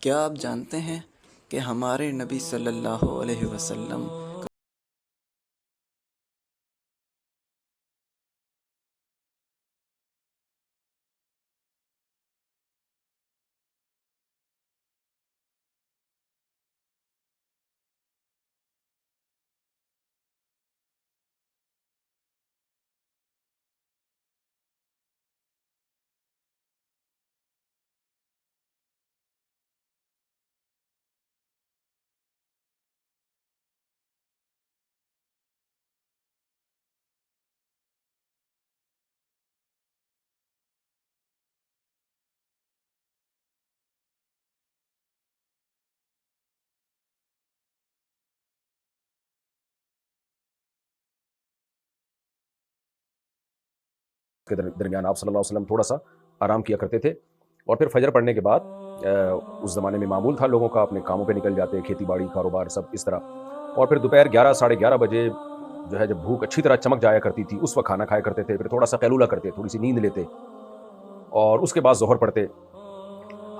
کیا آپ جانتے ہیں کہ ہمارے نبی صلی اللہ علیہ وسلم کے درمیان آپ صلی اللہ علیہ وسلم تھوڑا سا آرام کیا کرتے تھے، اور پھر فجر پڑھنے کے بعد اس زمانے میں معمول تھا لوگوں کا اپنے کاموں پہ نکل جاتے، کھیتی باڑی کاروبار سب اس طرح، اور پھر دوپہر 11 ساڑھے 11 بجے جو ہے جب بھوک اچھی طرح چمک جایا کرتی تھی اس وقت کھانا کھایا کرتے تھے، پھر تھوڑا سا قیلولہ کرتے، تھوڑی سی نیند لیتے، اور اس کے بعد ظہر پڑھتے۔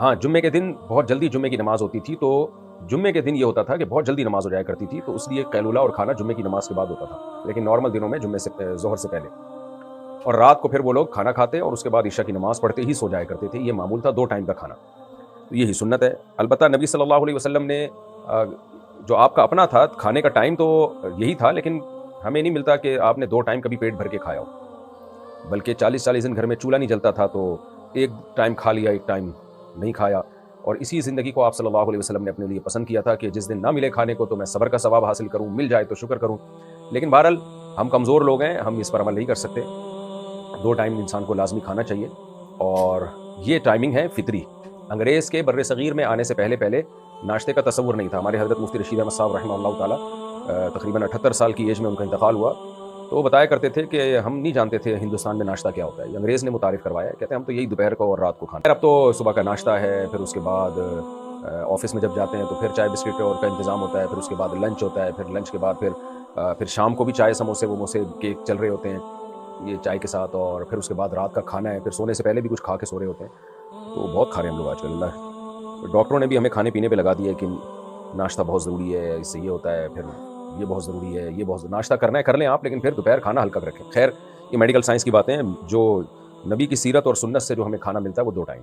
ہاں، جمعے کے دن بہت جلدی جمعے کی نماز ہوتی تھی، تو جمعے کے دن یہ ہوتا تھا کہ بہت جلدی نماز ہو جایا کرتی تھی، تو اس لیے قیلولہ اور کھانا جمعے کی نماز کے بعد ہوتا تھا، لیکن نارمل دنوں میں جمعے سے ظہر سے پہلے، اور رات کو پھر وہ لوگ کھانا کھاتے اور اس کے بعد عشاء کی نماز پڑھتے ہی سو جایا کرتے تھے۔ یہ معمول تھا 2 ٹائم کا کھانا، تو یہی سنت ہے۔ البتہ نبی صلی اللہ علیہ وسلم نے جو آپ کا اپنا تھا کھانے کا ٹائم تو یہی تھا، لیکن ہمیں نہیں ملتا کہ آپ نے 2 ٹائم کبھی پیٹ بھر کے کھایا ہو، بلکہ 40 دن گھر میں چولہا نہیں جلتا تھا، تو ایک ٹائم کھا لیا، ایک ٹائم نہیں کھایا، اور اسی زندگی کو آپ صلی اللہ علیہ وسلم نے اپنے لیے پسند کیا تھا کہ جس دن نہ ملے کھانے کو تو میں صبر کا ثواب حاصل کروں، مل جائے تو شکر کروں۔ لیکن بہرحال ہم کمزور لوگ ہیں، ہم اس پر عمل نہیں کر سکتے، 2 ٹائم انسان کو لازمی کھانا چاہیے، اور یہ ٹائمنگ ہے فطری۔ انگریز کے بر صغیر میں آنے سے پہلے ناشتے کا تصور نہیں تھا۔ ہمارے حضرت مفتی رشید احمد صاحب رحمہ اللہ تعالیٰ تقریباً 78 سال کی ایج میں ان کا انتقال ہوا، تو وہ بتایا کرتے تھے کہ ہم نہیں جانتے تھے ہندوستان میں ناشتہ کیا ہوتا ہے، یہ انگریز نے متعارف کروایا، کہتے ہیں ہم تو یہی دوپہر کو اور رات کو کھانا ہے۔ اب تو صبح کا ناشتہ ہے، پھر اس کے بعد آفس میں جب جاتے ہیں تو پھر چائے بسکٹ اور کا انتظام ہوتا ہے، پھر اس کے بعد لنچ ہوتا ہے، پھر لنچ کے بعد پھر شام کو بھی چائے سموسے وموسے کیک چل رہے ہوتے ہیں یہ چائے کے ساتھ، اور پھر اس کے بعد رات کا کھانا ہے، پھر سونے سے پہلے بھی کچھ کھا کے سو رہے ہوتے ہیں، تو بہت کھا رہے ہیں ہم لوگ آج کل۔ اللہ، ڈاکٹروں نے بھی ہمیں کھانے پینے پہ لگا دیا ہے کہ ناشتہ بہت ضروری ہے، اس سے یہ ہوتا ہے، پھر یہ بہت ضروری ہے، یہ بہت ناشتہ کرنا ہے کر لیں آپ، لیکن پھر دوپہر کھانا ہلکا رکھیں۔ خیر، یہ میڈیکل سائنس کی باتیں ہیں، جو نبی کی سیرت اور سنت سے جو ہمیں کھانا ملتا ہے وہ 2 ٹائم۔